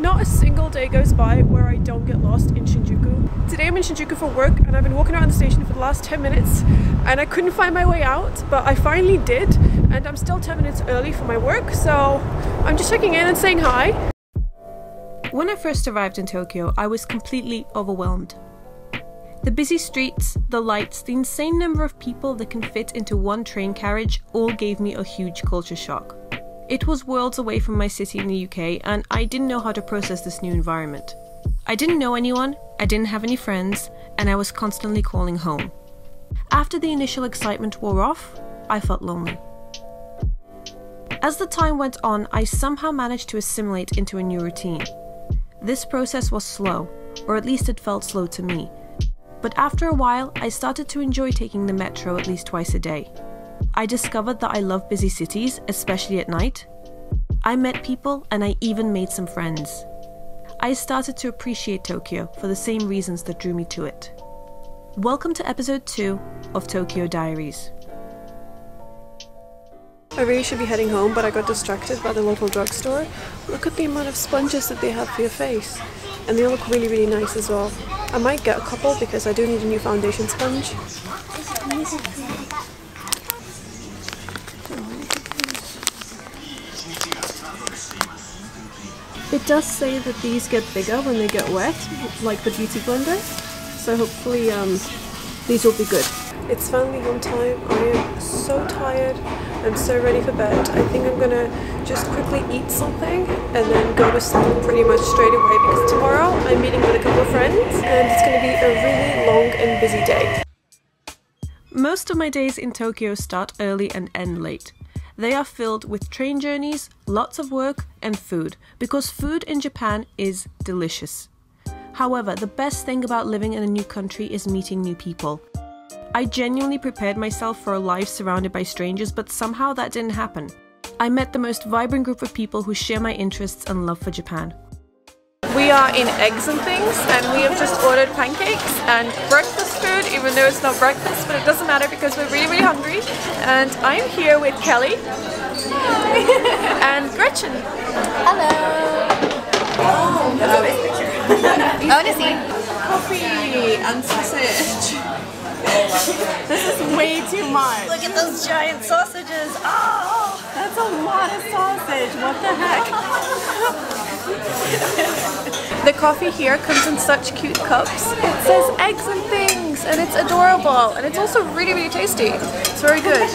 Not a single day goes by where I don't get lost in Shinjuku. Today I'm in Shinjuku for work and I've been walking around the station for the last 10 minutes and I couldn't find my way out, but I finally did, and I'm still 10 minutes early for my work, so I'm just checking in and saying hi. When I first arrived in Tokyo, I was completely overwhelmed. The busy streets, the lights, the insane number of people that can fit into one train carriage all gave me a huge culture shock. It was worlds away from my city in the UK, and I didn't know how to process this new environment. I didn't know anyone, I didn't have any friends, and I was constantly calling home. After the initial excitement wore off, I felt lonely. As the time went on, I somehow managed to assimilate into a new routine. This process was slow, or at least it felt slow to me. But after a while, I started to enjoy taking the metro at least twice a day. I discovered that I love busy cities, especially at night. I met people and I even made some friends. I started to appreciate Tokyo for the same reasons that drew me to it. Welcome to episode 2 of Tokyo Diaries. I really should be heading home, but I got distracted by the local drugstore. Look at the amount of sponges that they have for your face. And they look really, really nice as well. I might get a couple because I do need a new foundation sponge. It does say that these get bigger when they get wet, like the beauty blender. So hopefully these will be good. It's finally home time. I am so tired. I'm so ready for bed. I think I'm gonna just quickly eat something and then go to sleep pretty much straight away because tomorrow I'm meeting with a couple of friends and it's gonna be a really long and busy day. Most of my days in Tokyo start early and end late. They are filled with train journeys, lots of work and food, because food in Japan is delicious. However, the best thing about living in a new country is meeting new people. I genuinely prepared myself for a life surrounded by strangers, but somehow that didn't happen. I met the most vibrant group of people who share my interests and love for Japan. We are in Eggs and Things and we have just ordered pancakes and breakfast food, even though it's not breakfast, but it doesn't matter because we're really, really hungry. And I'm here with Kelly and Gretchen. Hello! Oh, that's a nice picture. I want to see. Coffee and sausage. This is way too much. Look at those giant sausages. Oh, that's a lot of sausage. What the heck? The coffee here comes in such cute cups. It says Eggs and Things and it's adorable and it's also really, really tasty. It's very good.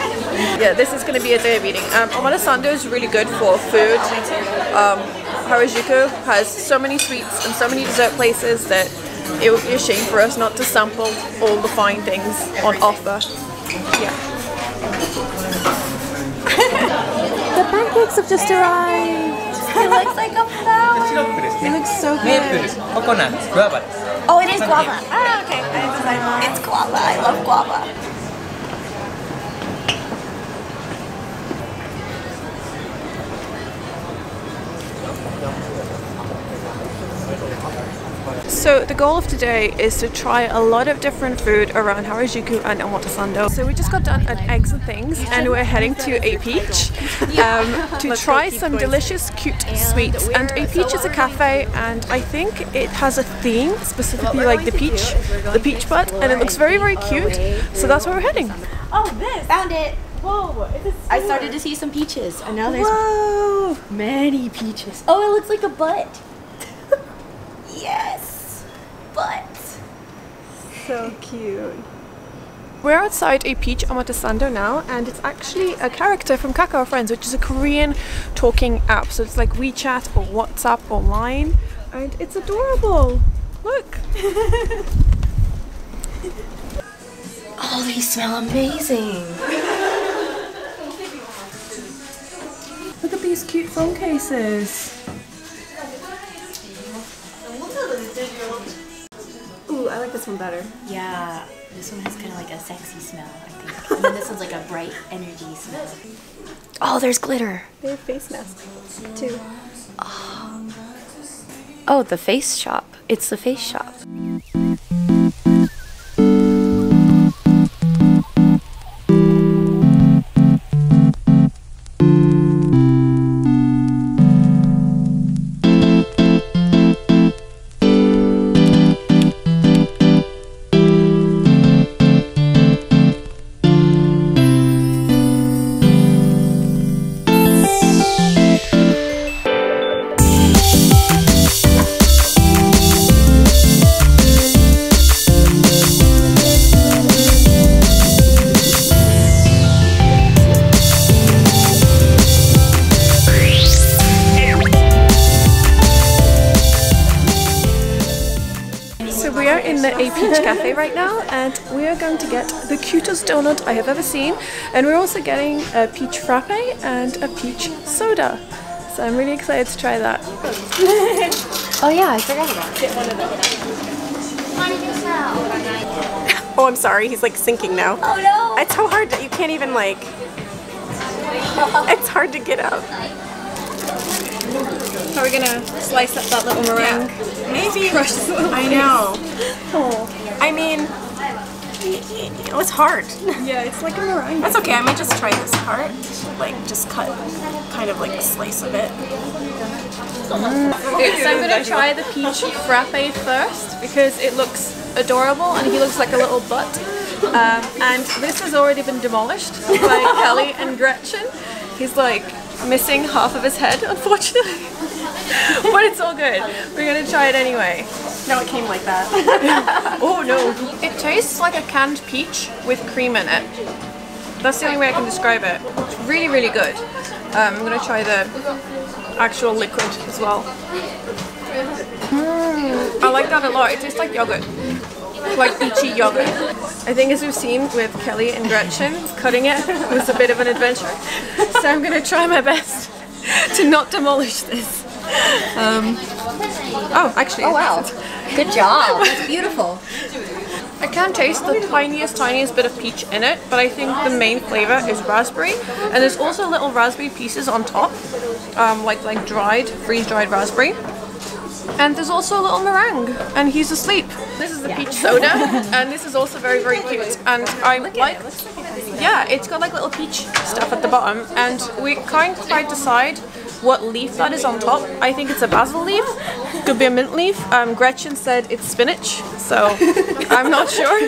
Yeah, this is going to be a day of eating. Omadasando is really good for food. Harajuku has so many sweets and so many dessert places that it would be a shame for us not to sample all the fine things on offer. Yeah. The pancakes have just arrived. it looks like a flower. It looks so good. Coconut, guava. Oh, it is guava. Ah, okay. It's guava. I love guava. So the goal of today is to try a lot of different food around Harajuku and Omotesando. So we just got done at Eggs and Things and we're heading to A Peach to try some delicious cute sweets. And A Peach is a cafe and I think it has a theme, specifically like the peach butt, and it looks very, very cute. So that's where we're heading. Oh, this! Found it! Whoa! I started to see some peaches and now there's many peaches. Oh, it looks like a butt. Yes! Butt. So cute. We're outside A Peach Omotesando now, and it's actually a character from Kakao Friends, which is a Korean talking app. So it's like WeChat or WhatsApp or Line, and it's adorable. Look. Oh, they smell amazing. Look at these cute phone cases. Ooh, I like this one better. Yeah, this one has kind of like a sexy smell, I think. And then this one's like a bright energy smell. Oh, there's glitter. They have face masks too. Oh, the face shop. It's the face shop. in the A Peach Cafe right now, and we are going to get the cutest donut I have ever seen, and we're also getting a peach frappe and a peach soda. So I'm really excited to try that. Oh yeah, I forgot about it. Oh, I'm sorry. He's like sinking now. Oh no! It's so hard that you can't even like. It's hard to get up. Are we gonna slice up that little meringue? Yeah. Maybe. Crush this little I piece. know. Oh. I mean, it's hard. Yeah, it's like a meringue. That's okay. I might just try this part. Like, just cut kind of like a slice of it. Okay, so I'm gonna try the peach frappe first because it looks adorable and he looks like a little butt. And this has already been demolished by Kelly and Gretchen. He's like missing half of his head, unfortunately. But it's all good. We're gonna try it anyway. No, it came like that. Oh no. It tastes like a canned peach with cream in it. That's the only way I can describe it. It's really, really good. I'm gonna try the actual liquid as well. I like that a lot. It tastes like yogurt. Like peachy yogurt. I think as we've seen with Kelly and Gretchen, cutting it was a bit of an adventure. So I'm gonna try my best to not demolish this. Oh, actually. Oh wow! Good job. That's beautiful. I can taste the tiniest bit of peach in it, but I think the main flavor is raspberry, and there's also little raspberry pieces on top, like freeze-dried raspberry. And there's also a little meringue, and he's asleep. This is the peach soda, and this is also very, very cute. And I like, yeah, it's got like little peach stuff at the bottom, and we can't quite decide what leaf that is on top. I think it's a basil leaf, could be a mint leaf. Gretchen said it's spinach, so I'm not sure.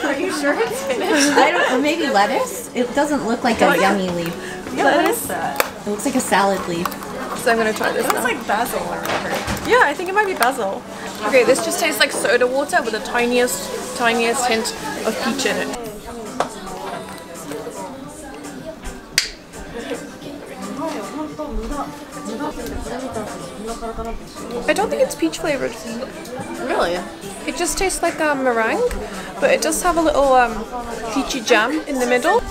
Are you sure it's spinach? I don't know. Maybe lettuce. It doesn't look like a yummy leaf. Yeah, what is that? It looks like a salad leaf. So I'm gonna try this It looks now. like basil or whatever. Yeah, I think it might be basil. Okay, this just tastes like soda water with the tiniest hint of peach in it. I don't think it's peach flavored. Really? It just tastes like a meringue, but it does have a little peachy jam in the middle.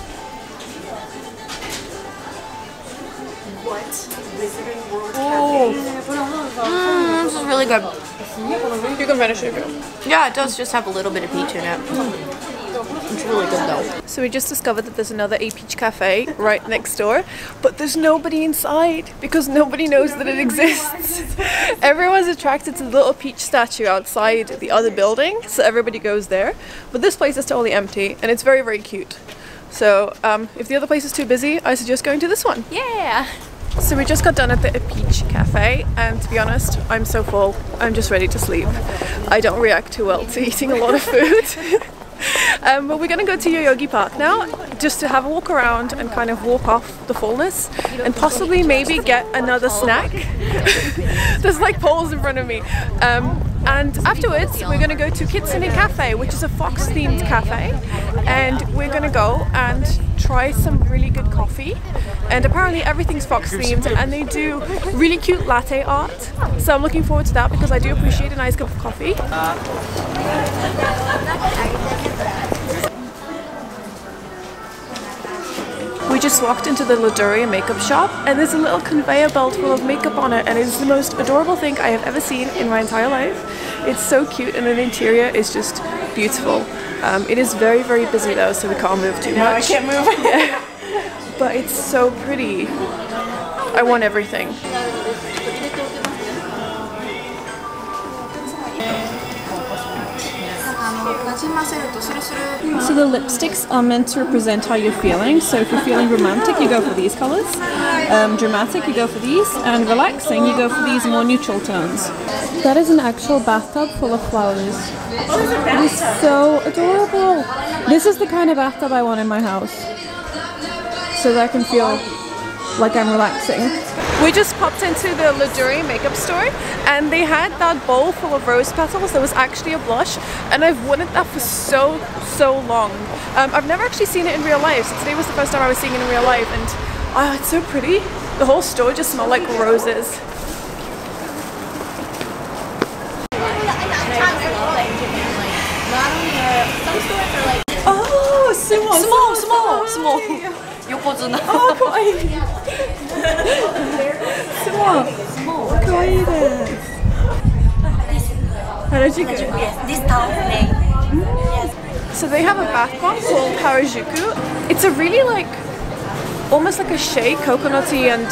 Oh, This is really good. you can finish it. Yeah, it does just have a little bit of peach in it. It's really good though. So we just discovered that there's another A Peach Cafe right next door, but there's nobody inside because nobody knows that it exists. Everyone's attracted to the little peach statue outside the other building, so everybody goes there. But this place is totally empty and it's very, very cute. So if the other place is too busy, I suggest going to this one. Yeah. So we just got done at the A Peach Cafe, and to be honest, I'm so full. I'm just ready to sleep. I don't react too well to eating a lot of food. But we're gonna go to Yoyogi Park now, just to have a walk around and kind of walk off the fullness, and possibly maybe get another snack. There's like poles in front of me. And afterwards, we're gonna go to Kitsune Cafe, which is a fox-themed cafe, and we're gonna go and try some really good coffee. And apparently everything's fox-themed, and they do really cute latte art. So I'm looking forward to that because I do appreciate a nice cup of coffee. We just walked into the Midoriya makeup shop, and there's a little conveyor belt full of makeup on it, and it's the most adorable thing I have ever seen in my entire life. It's so cute, and the interior is just beautiful. It is very, very busy though, so we can't move too much. No, I can't move. Yeah. But it's so pretty. I want everything. So the lipsticks are meant to represent how you're feeling. So if you're feeling romantic, you go for these colors. Dramatic, you go for these. And relaxing, you go for these more neutral tones. That is an actual bathtub full of flowers. It is so adorable. This is the kind of bathtub I want in my house, so that I can feel like I'm relaxing. We just popped into the Midoriya makeup store, and they had that bowl full of rose petals that was actually a blush, and I've wanted that for so long. I've never actually seen it in real life, so today was the first time I was seeing it in real life, and oh, it's so pretty. The whole store just smelled like roses. small. 요코즈나. kawaii. Small. Kawaii desu. Harajuku. This town name. So they have a bath bomb called Harajuku. It's a really like, almost like a shea, coconutty and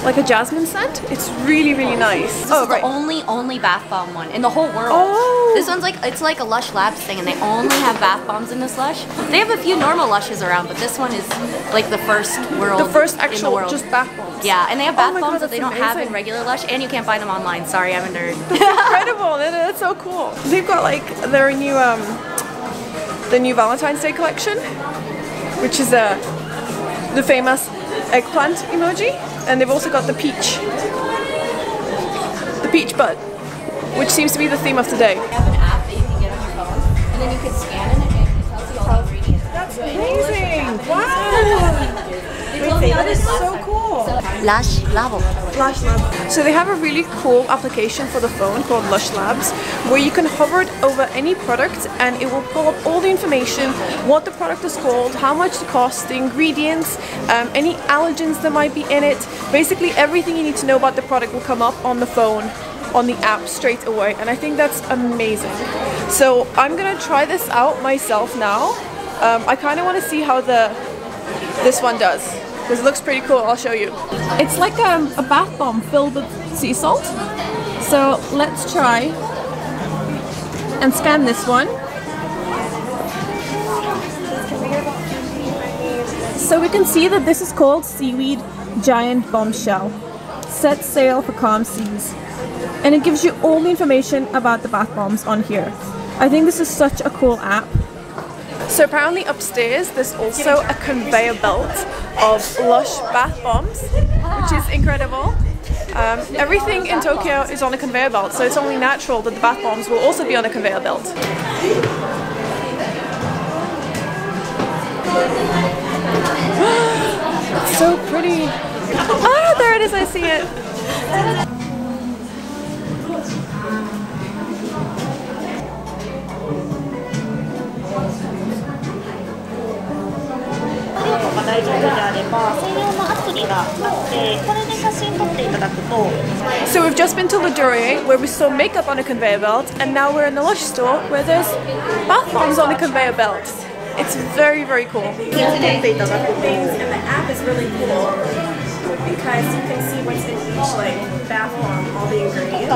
like a jasmine scent. It's really, really nice. This is the only bath bomb one in the whole world. Oh. This one's like, it's like a Lush Labs thing, and they only have bath bombs in this Lush. They have a few normal Lushes around, but this one is like the first world. The first in the actual world. just bath bombs. Yeah, and they have bath my bombs God, that they that's don't have in amazing. regular Lush, and you can't buy them online. Sorry, I'm a nerd. Incredible. That's so cool. They've got like their new the new Valentine's Day collection, which is the famous eggplant emoji, and they've also got the peach bud, which seems to be the theme of today. They have an app that you can get on your phone, and then you can scan it and it tells you all the ingredients. That's amazing! Wow! That is so cool. Lush Labo. Lush Labs. So they have a really cool application for the phone called Lush Labs, where you can hover it over any product and it will pull up all the information, what the product is called, how much it costs, the ingredients, any allergens that might be in it. Basically everything you need to know about the product will come up on the phone, on the app straight away, and I think that's amazing. So I'm gonna try this out myself now. I kind of want to see how this one does, because it looks pretty cool. I'll show you. It's like a bath bomb filled with sea salt. So let's try and scan this one. So we can see that this is called Seaweed Giant Bombshell. Set sail for calm seas. And it gives you all the information about the bath bombs on here. I think this is such a cool app. So apparently upstairs there's also a conveyor belt of Lush bath bombs, which is incredible. Everything in Tokyo is on a conveyor belt, so it's only natural that the bath bombs will also be on a conveyor belt. It's so pretty. Ah, there it is, I see it. So we've just been to Diaries, where we saw makeup on a conveyor belt, and now we're in the Lush store where there's bath bombs on a conveyor belt. It's very, very cool. And the app is really cool because you can see what's in each like bath bomb, all the ingredients.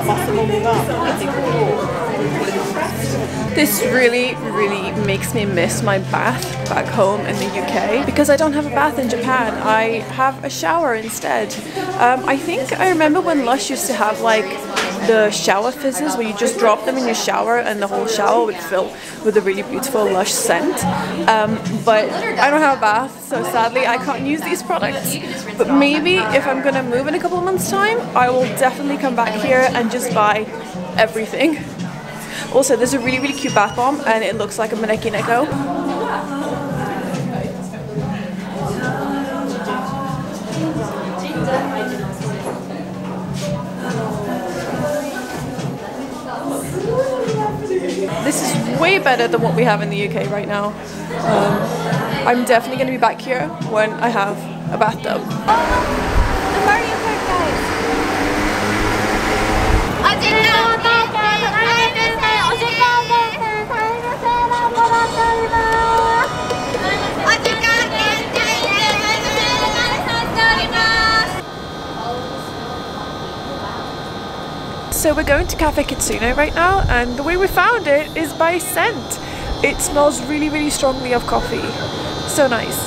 This really, really makes me miss my bath back home in the UK, because I don't have a bath in Japan. I have a shower instead. I think I remember when Lush used to have like the shower fizzes where you just drop them in your shower and the whole shower would fill with a really beautiful Lush scent. But I don't have a bath, so sadly I can't use these products. But maybe if I'm gonna move in a couple of months' time, I will definitely come back here and just buy everything. Also, there's a really, really cute bath bomb and it looks like a maneki neko. This is way better than what we have in the UK right now. I'm definitely going to be back here when I have a bathtub. The Mario Kart guys! So we're going to Cafe Kitsune right now, and the way we found it is by scent. It smells really, really strongly of coffee. So nice.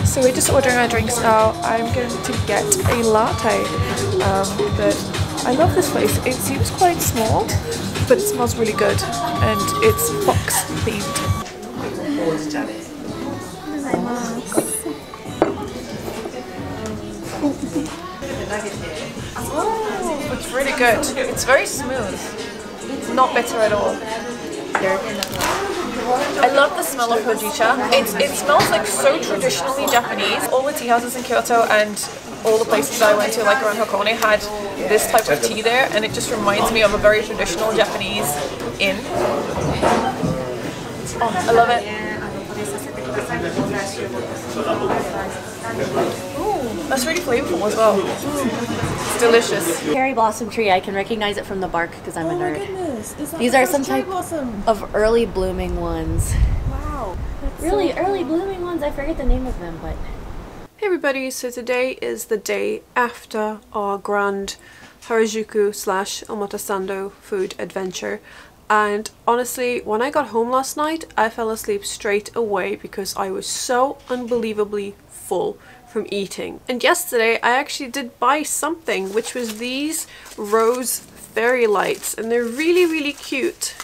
So we're just ordering our drinks now. I'm going to get a latte, but I love this place. It seems quite small, but it smells really good, and it's fox themed. Oh, it's really good. It's very smooth. It's not bitter at all. I love the smell of hojicha. It smells like so traditionally Japanese. All the tea houses in Kyoto and all the places I went to, like around Hakone, had this type of tea there, and it just reminds me of a very traditional Japanese inn. Oh, I love it. Ooh, that's really flavorful as well. It's delicious. Cherry blossom tree, I can recognize it from the bark because I'm a nerd. Goodness. These are some type of early blooming ones. Wow. Really early blooming ones, I forget the name of them, but... Hey everybody, so today is the day after our grand Harajuku / Omotasando food adventure. And honestly, when I got home last night, I fell asleep straight away because I was so unbelievably full from eating. And yesterday I actually did buy something, which was these rose fairy lights, and they're really cute.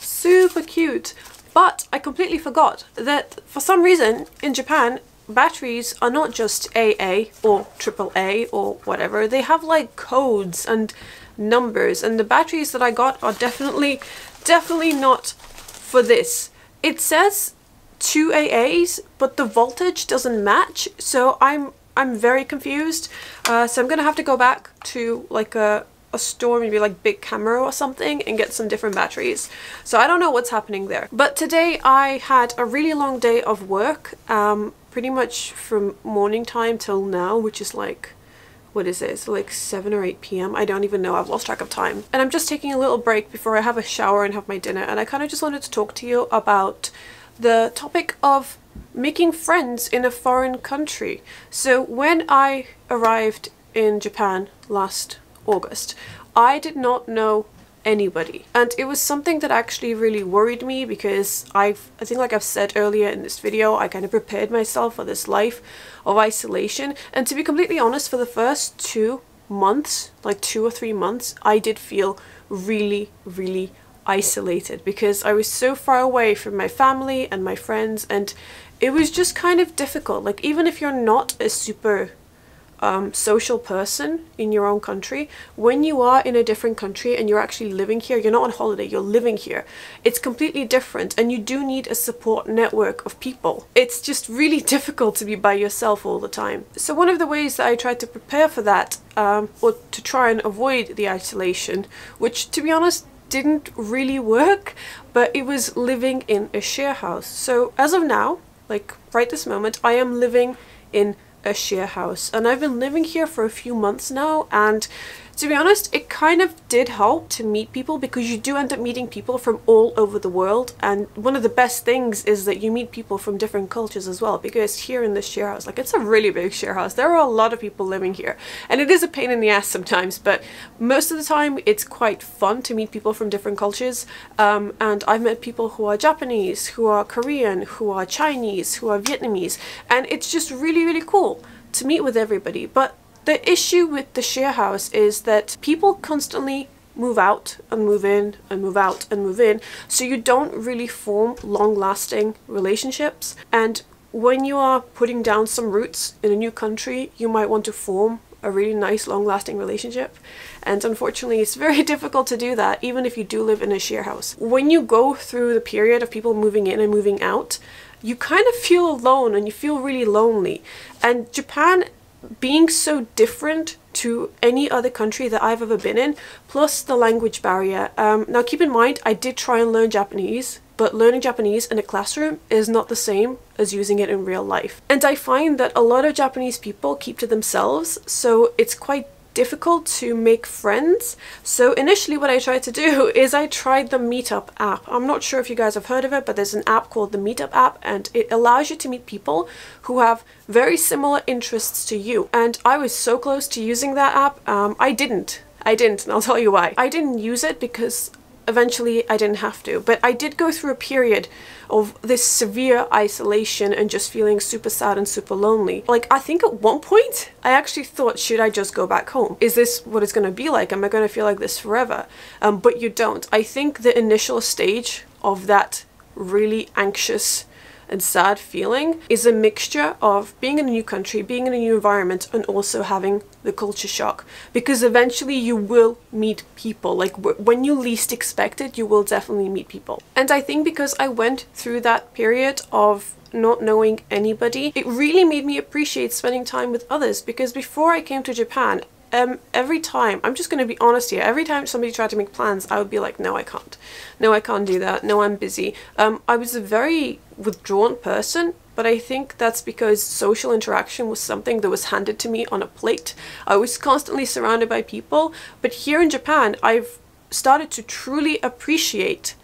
Super cute. But I completely forgot that for some reason in Japan, batteries are not just AA or AAA or whatever. They have like codes and numbers, and the batteries that I got are definitely not for this. It says 2 AAs, but the voltage doesn't match, so I'm very confused. So I'm gonna have to go back to like a store, maybe like Big Camera or something, and get some different batteries. So I don't know what's happening there. But today I had a really long day of work, pretty much from morning time till now, which is like, what is it? So like 7 or 8 p.m. I don't even know. I've lost track of time. And I'm just taking a little break before I have a shower and have my dinner. And I kind of just wanted to talk to you about the topic of making friends in a foreign country. So when I arrived in Japan last August, I did not know anybody, and it was something that actually really worried me because I think, like I've said earlier in this video, I kind of prepared myself for this life of isolation. And to be completely honest, for the first 2 months, like 2 or 3 months, I did feel really isolated because I was so far away from my family and my friends, and it was just kind of difficult. Like, even if you're not a super social person in your own country, when you are in a different country and you're actually living here, you're not on holiday, you're living here, it's completely different, and you do need a support network of people. It's just really difficult to be by yourself all the time. So one of the ways that I tried to prepare for that, or to try and avoid the isolation, which to be honest didn't really work, but it was living in a share house. So as of now, like right this moment, I am living in a share house, and I've been living here for a few months now, and to be honest, it kind of did help to meet people, because you do end up meeting people from all over the world. And one of the best things is that you meet people from different cultures as well, because here in this share house, like, it's a really big share house, there are a lot of people living here, and it is a pain in the ass sometimes, but most of the time it's quite fun to meet people from different cultures. And I've met people who are Japanese, who are Korean, who are Chinese, who are Vietnamese, and it's just really cool to meet with everybody. But the issue with the share house is that people constantly move out and move in and move out and move in, so you don't really form long-lasting relationships. And when you are putting down some roots in a new country, you might want to form a really nice long-lasting relationship, and unfortunately it's very difficult to do that even if you do live in a share house. When you go through the period of people moving in and moving out, you kind of feel alone and you feel really lonely. And Japan, being so different to any other country that I've ever been in, plus the language barrier. Now keep in mind, I did try and learn Japanese, but learning Japanese in a classroom is not the same as using it in real life. And I find that a lot of Japanese people keep to themselves, so it's quite difficult to make friends. So initially what I tried to do is I tried the Meetup app. I'm not sure if you guys have heard of it, but there's an app called the Meetup app, and it allows you to meet people who have very similar interests to you. And I was so close to using that app. I didn't, and I'll tell you why. I didn't use it because eventually I didn't have to, but I did go through a period of this severe isolation and just feeling super sad and super lonely. Like, I think at one point I actually thought, should I just go back home? Is this what it's going to be like? Am I going to feel like this forever? But you don't. I think the initial stage of that really anxious and sad feeling is a mixture of being in a new country, being in a new environment, and also having the culture shock, because eventually you will meet people. Like, when you least expect it, you will definitely meet people. And I think because I went through that period of not knowing anybody, it really made me appreciate spending time with others, because before I came to Japan, every time, I'm just going to be honest here, every time somebody tried to make plans, I would be like, no, I can't. No, I can't do that. No, I'm busy. I was a very withdrawn person, but I think that's because social interaction was something that was handed to me on a plate. I was constantly surrounded by people, but here in Japan, I've started to truly appreciate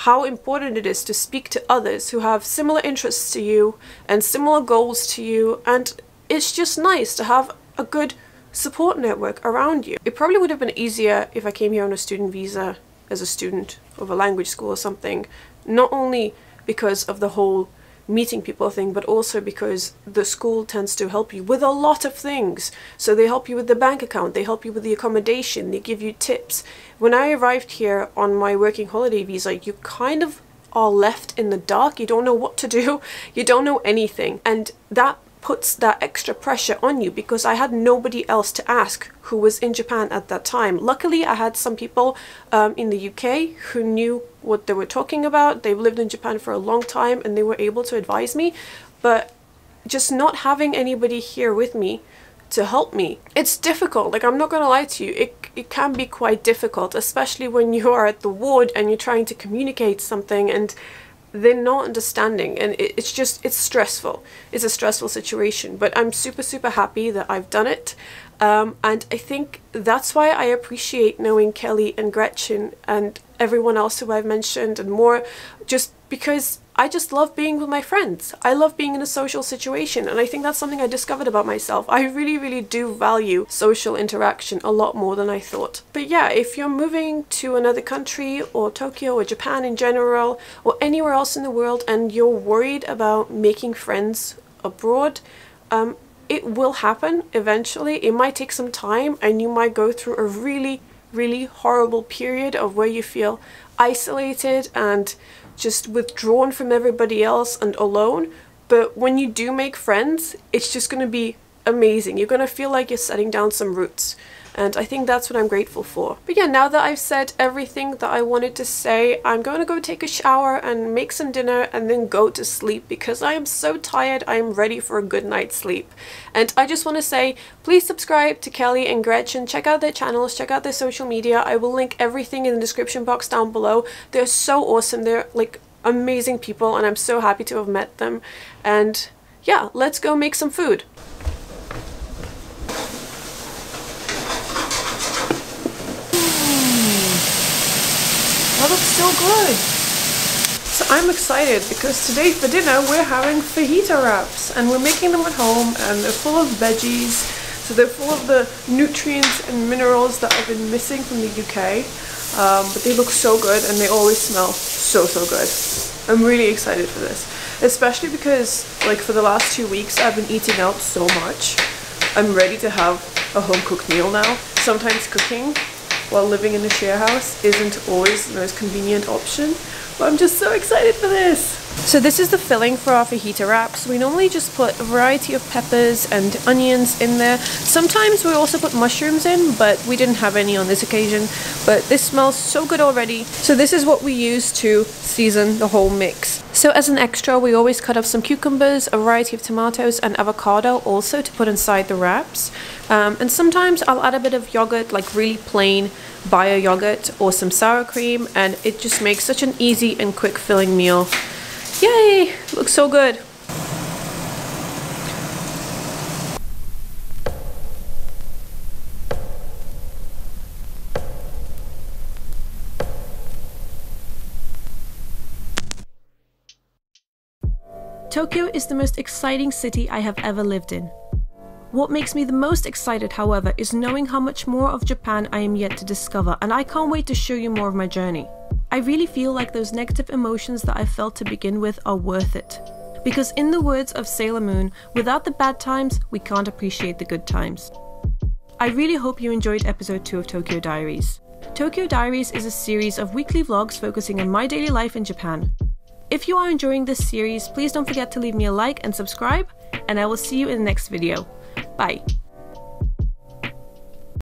how important it is to speak to others who have similar interests to you and similar goals to you, and it's just nice to have a good support network around you. It probably would have been easier if I came here on a student visa as a student of a language school or something, not only because of the whole meeting people thing, but also because the school tends to help you with a lot of things. So they help you with the bank account, they help you with the accommodation, they give you tips. When I arrived here on my working holiday visa, you kind of are left in the dark. You don't know what to do, you don't know anything, and that puts that extra pressure on you because I had nobody else to ask who was in Japan at that time. Luckily, I had some people in the UK who knew what they were talking about. They've lived in Japan for a long time and they were able to advise me, but just not having anybody here with me to help me, it's difficult. Like, I'm not gonna lie to you, it can be quite difficult, especially when you are at the ward and you're trying to communicate something and they're not understanding, and it's stressful. It's a stressful situation, but I'm super happy that I've done it, and I think that's why I appreciate knowing Kelly and Gretchen and everyone else who I've mentioned and more, just because I just love being with my friends. I love being in a social situation, and I think that's something I discovered about myself. I really do value social interaction a lot more than I thought. But yeah, if you're moving to another country or Tokyo or Japan in general or anywhere else in the world and you're worried about making friends abroad, it will happen eventually. It might take some time and you might go through a really horrible period of where you feel isolated and just withdrawn from everybody else and alone. But when you do make friends, it's just going to be amazing. You're going to feel like you're setting down some roots, and I think that's what I'm grateful for. But yeah, now that I've said everything that I wanted to say, I'm going to go take a shower and make some dinner and then go to sleep because I am so tired. I am ready for a good night's sleep. And I just want to say, please subscribe to Kelly and Gretchen. Check out their channels, check out their social media. I will link everything in the description box down below. They're so awesome. They're like amazing people and I'm so happy to have met them. And yeah, let's go make some food. That looks so good. So I'm excited because today for dinner we're having fajita wraps and we're making them at home, and they're full of veggies, so they're full of the nutrients and minerals that I've been missing from the UK, but they look so good and they always smell so good. I'm really excited for this, especially because like for the last 2 weeks I've been eating out so much. I'm ready to have a home cooked meal now. Sometimes cooking while living in a share house isn't always the most convenient option, but I'm just so excited for this. So this is the filling for our fajita wraps. We normally just put a variety of peppers and onions in there. Sometimes we also put mushrooms in, but we didn't have any on this occasion. But this smells so good already. So this is what we use to season the whole mix. So as an extra, we always cut up some cucumbers, a variety of tomatoes and avocado also to put inside the wraps. And sometimes I'll add a bit of yogurt, like really plain bio yogurt or some sour cream, and it just makes such an easy and quick filling meal. Yay! Looks so good. Tokyo is the most exciting city I have ever lived in. What makes me the most excited, however, is knowing how much more of Japan I am yet to discover, and I can't wait to show you more of my journey. I really feel like those negative emotions that I felt to begin with are worth it. Because in the words of Sailor Moon, without the bad times, we can't appreciate the good times. I really hope you enjoyed episode 2 of Tokyo Diaries. Tokyo Diaries is a series of weekly vlogs focusing on my daily life in Japan. If you are enjoying this series, please don't forget to leave me a like and subscribe, and I will see you in the next video. Bye!